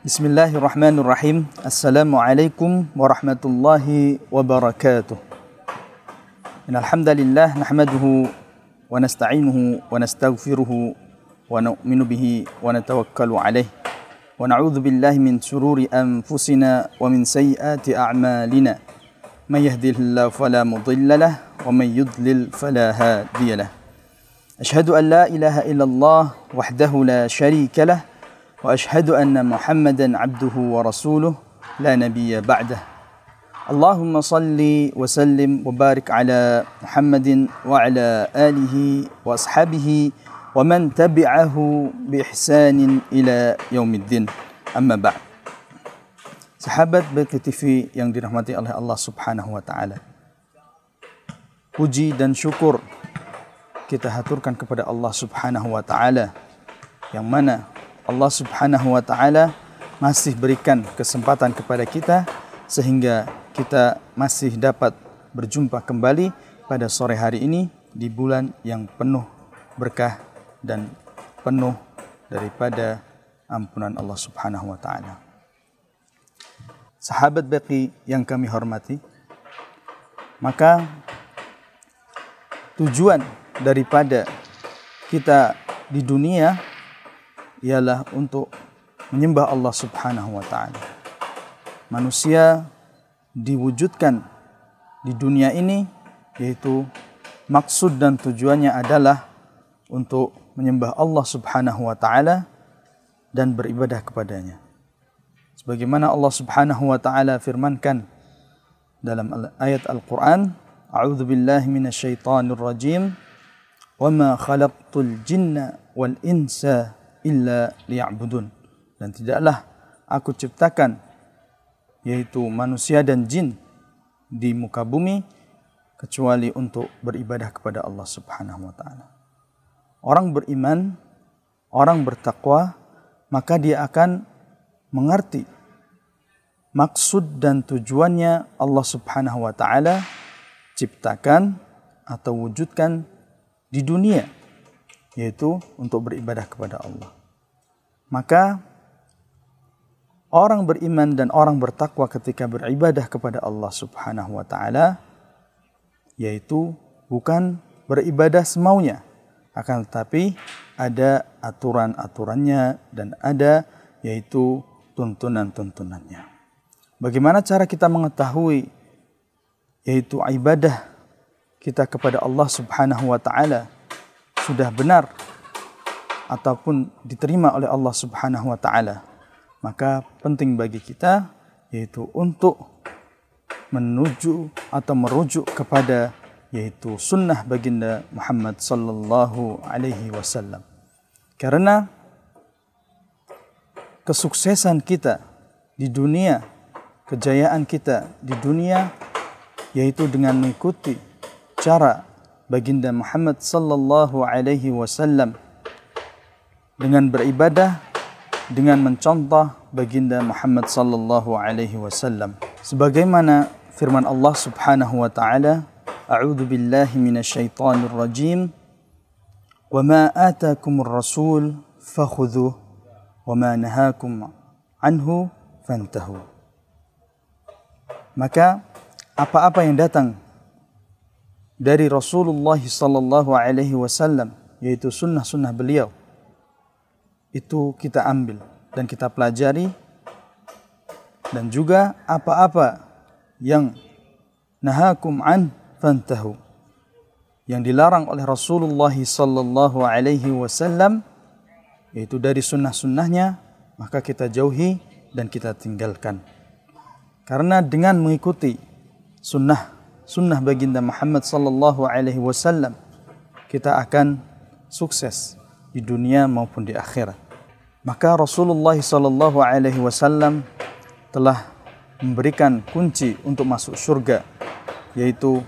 Bismillahirrahmanirrahim. Assalamualaikum warahmatullahi wabarakatuh. Innal hamdalillah nahmaduhu wa nasta'inuhu wa nastaghfiruhu wa nu'minu bihi wa natawakkalu alayh wa na'udzu billahi min shururi anfusina wa min sayyiati a'malina. May yahdihillahu fala mudilla lahu wa may yudlil fala hadiya lahu. Ashhadu an la ilaha illallah wahdahu la syarika lahu wa ashhadu anna Muhammadan abduhu wa rasuluh la nabiyya ba'dah. Allahumma salli wa sallim wa barik ala Muhammadin wa ala alihi wa ashabihi wa man tabi'ahu bi ihsanin ila yaumiddin. Amma ba'd. Sahabat BT TV yang dirahmati oleh Allah Subhanahu wa taala. Puji dan syukur kita haturkan kepada Allah Subhanahu wa taala yang mana Allah Subhanahu wa taala masih berikan kesempatan kepada kita sehingga kita masih dapat berjumpa kembali pada sore hari ini di bulan yang penuh berkah dan penuh daripada ampunan Allah Subhanahu wa taala. Sahabat baqi yang kami hormati, maka tujuan daripada kita di dunia ialah untuk menyembah Allah Subhanahu wa taala. Manusia diwujudkan di dunia ini yaitu maksud dan tujuannya adalah untuk menyembah Allah Subhanahu wa taala dan beribadah kepadanya. Sebagaimana Allah Subhanahu wa taala firmankan dalam ayat Al-Qur'an, A'udzu billahi minasyaitonir rajim. Wa ma khalaqtul jinna wal insa illa liya'budun. Dan tidaklah aku ciptakan yaitu manusia dan jin di muka bumi kecuali untuk beribadah kepada Allah Subhanahu wa taala. Orang beriman, orang bertakwa, maka dia akan mengerti maksud dan tujuannya Allah Subhanahu wa taala ciptakan atau wujudkan di dunia, yaitu untuk beribadah kepada Allah. Maka orang beriman dan orang bertakwa ketika beribadah kepada Allah Subhanahu wa taala yaitu bukan beribadah semaunya, akan tetapi ada aturan-aturannya dan ada yaitu tuntunan-tuntunannya. Bagaimana cara kita mengetahui yaitu ibadah kita kepada Allah Subhanahu wa taala sudah benar ataupun diterima oleh Allah Subhanahu wa taala? Maka penting bagi kita yaitu untuk menuju atau merujuk kepada yaitu sunnah baginda Muhammad sallallahu alaihi wasallam. Karena kesuksesan kita di dunia, kejayaan kita di dunia yaitu dengan mengikuti cara baginda Muhammad sallallahu alaihi wasallam dengan beribadah, dengan mencontoh baginda Muhammad sallallahu alaihi wasallam. Sebagaimana firman Allah Subhanahu wa taala, A'udzu billahi minasyaitonir rajim. Wa ma atakumur rasul fakhudhuhu wa ma nahakum anhu fantahu. Maka apa-apa yang datang dari Rasulullah sallallahu alaihi wasallam yaitu sunnah-sunnah beliau itu kita ambil dan kita pelajari, dan juga apa-apa yang nahakum an fantahu, yang dilarang oleh Rasulullah sallallahu alaihi wasallam yaitu dari sunnah-sunnahnya, maka kita jauhi dan kita tinggalkan. Karena dengan mengikuti sunnah baginda Muhammad sallallahu alaihi wasallam kita akan sukses di dunia maupun di akhirat. Maka Rasulullah sallallahu alaihi wasallam telah memberikan kunci untuk masuk surga, yaitu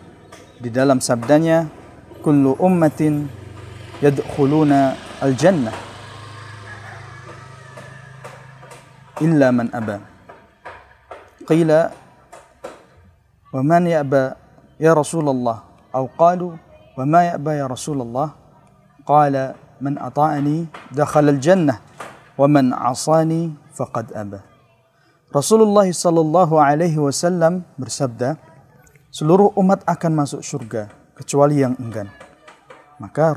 di dalam sabdanya, kullu ummatin yadkhuluna al-jannah illa man aba. Qila wa man ya'ba ya Rasulullah, atau qalu wa ma ya'ba ya Rasulullah, qala man ata'ani dakhala al-jannah wa man 'asani faqad aba. Rasulullah sallallahu alaihi wasallam bersabda, seluruh umat akan masuk surga kecuali yang enggan. Maka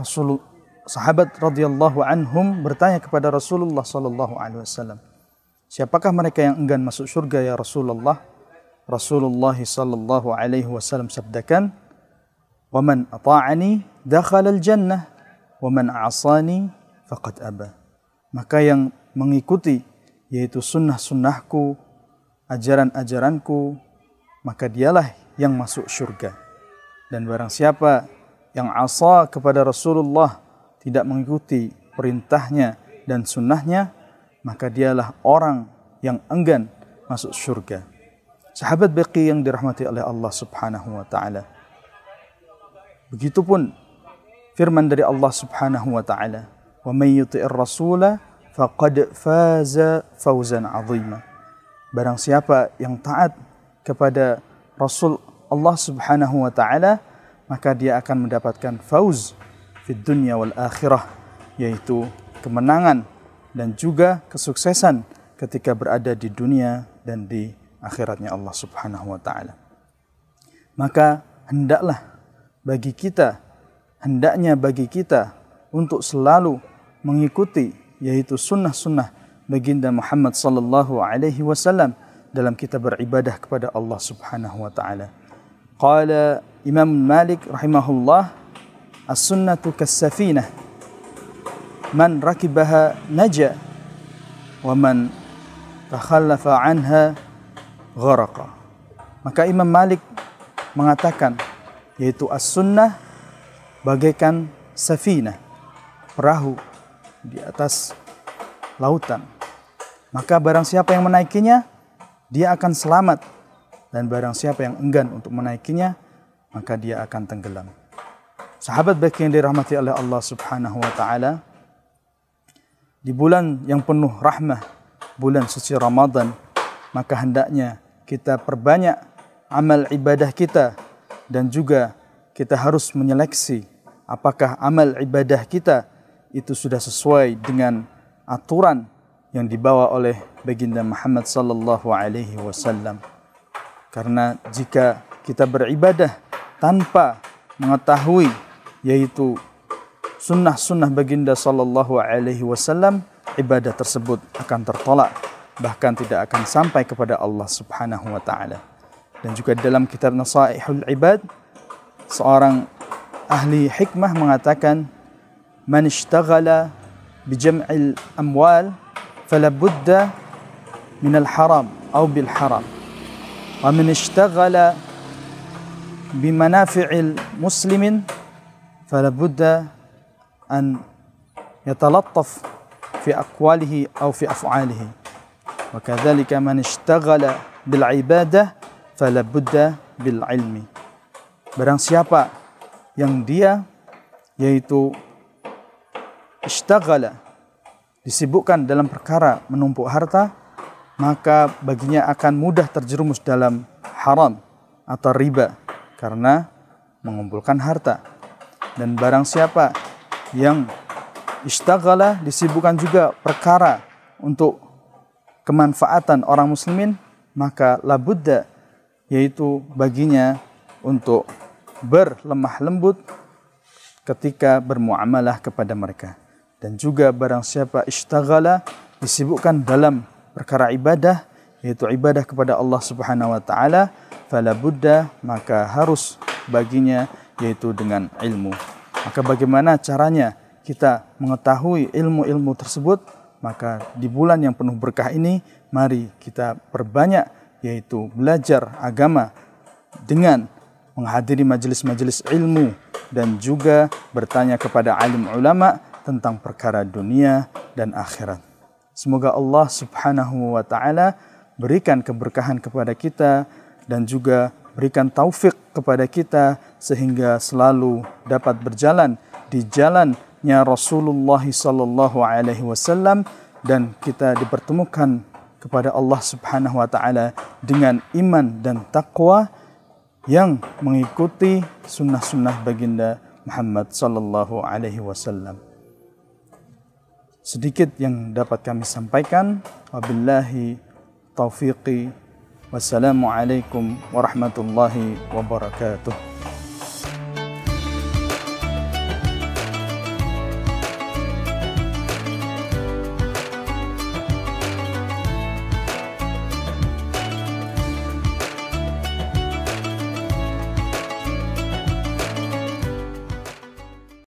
sahabat radhiyallahu anhum bertanya kepada Rasulullah sallallahu alaihi wasallam, siapakah mereka yang enggan masuk surga ya Rasulullah? Rasulullah sallallahu alaihi wasallam sabdakan, "Wa man ata'ani dakhala al-jannah wa man 'asani faqad aba." Maka yang mengikuti yaitu sunnah-sunnahku, ajaran-ajaranku, maka dialah yang masuk surga. Dan barang siapa yang asa kepada Rasulullah, tidak mengikuti perintahnya dan sunnahnya, maka dialah orang yang enggan masuk surga. Sahabat baqi yang dirahmati oleh Allah Subhanahu wa taala. Begitupun firman dari Allah Subhanahu wa taala, "Wa may yuti'ir rasula faqad faza fawzan 'azima." Barang siapa yang taat kepada Rasul Allah Subhanahu wa taala, maka dia akan mendapatkan fauz fid dunya wal akhirah, yaitu kemenangan dan juga kesuksesan ketika berada di dunia dan di akhiratnya Allah Subhanahu wa taala. Maka hendaknya bagi kita untuk selalu mengikuti yaitu sunnah-sunnah baginda Muhammad sallallahu alaihi wasallam dalam kita beribadah kepada Allah Subhanahu wa taala. Qala Imam Malik rahimahullah, as-sunnatu kas-safinah, man rakibaha naja wa man takhallafa anha gharaqa. Maka Imam Malik mengatakan yaitu as-sunnah bagaikan safinah, perahu di atas lautan. Maka barang siapa yang menaikinya, dia akan selamat, dan barang siapa yang enggan untuk menaikinya, maka dia akan tenggelam. Sahabat baik yang dirahmati oleh Allah Subhanahu wa taala, di bulan yang penuh rahmah, bulan suci Ramadan, maka hendaknya kita perbanyak amal ibadah kita, dan juga kita harus menyeleksi apakah amal ibadah kita itu sudah sesuai dengan aturan yang dibawa oleh baginda Muhammad sallallahu alaihi wasallam. Karena jika kita beribadah tanpa mengetahui yaitu sunnah-sunnah baginda sallallahu alaihi wasallam, ibadah tersebut akan tertolak, bahkan tidak akan sampai kepada Allah Subhanahu wa taala. Dan juga dalam kitab Nasaihul Ibad, seorang ahli hikmah mengatakan, man ishtaghala bi jam'il amwal fala budda min al haram atau bil haram, wa man ishtaghala bi manafi'il muslimin fala budda an yatalattaf fi aqwalihi aw fi af'alihi, wa kadzalika man ishtaghala bil ibadah fala budda bil ilmi. Barang siapa yang dia yaitu ishtaghala, disibukkan dalam perkara menumpuk harta, maka baginya akan mudah terjerumus dalam haram atau riba karena mengumpulkan harta. Dan barang siapa yang ishtaghala, disibukkan juga perkara untuk kemanfaatan orang muslimin, maka labudda, yaitu baginya untuk berlemah lembut ketika bermuamalah kepada mereka. Dan juga barang siapa ishtaghala, disibukkan dalam perkara ibadah, yaitu ibadah kepada Allah Subhanahu wa taala, fala budda, maka harus baginya yaitu dengan ilmu. Maka bagaimana caranya kita mengetahui ilmu-ilmu tersebut? Maka di bulan yang penuh berkah ini, mari kita perbanyak yaitu belajar agama dengan menghadiri majelis-majelis ilmu dan juga bertanya kepada alim ulama tentang perkara dunia dan akhirat. Semoga Allah Subhanahu wa taala berikan keberkahan kepada kita dan juga berikan taufik kepada kita sehingga selalu dapat berjalan di jalannya Rasulullah sallallahu alaihi wasallam, dan kita dipertemukan kepada Allah Subhanahu wa taala dengan iman dan taqwa yang mengikuti sunnah-sunnah baginda Muhammad sallallahu alaihi wasallam. sedikit yang dapat kami sampaikan. Wabillahi taufiqi. Wassalamualaikum warahmatullahi wabarakatuh.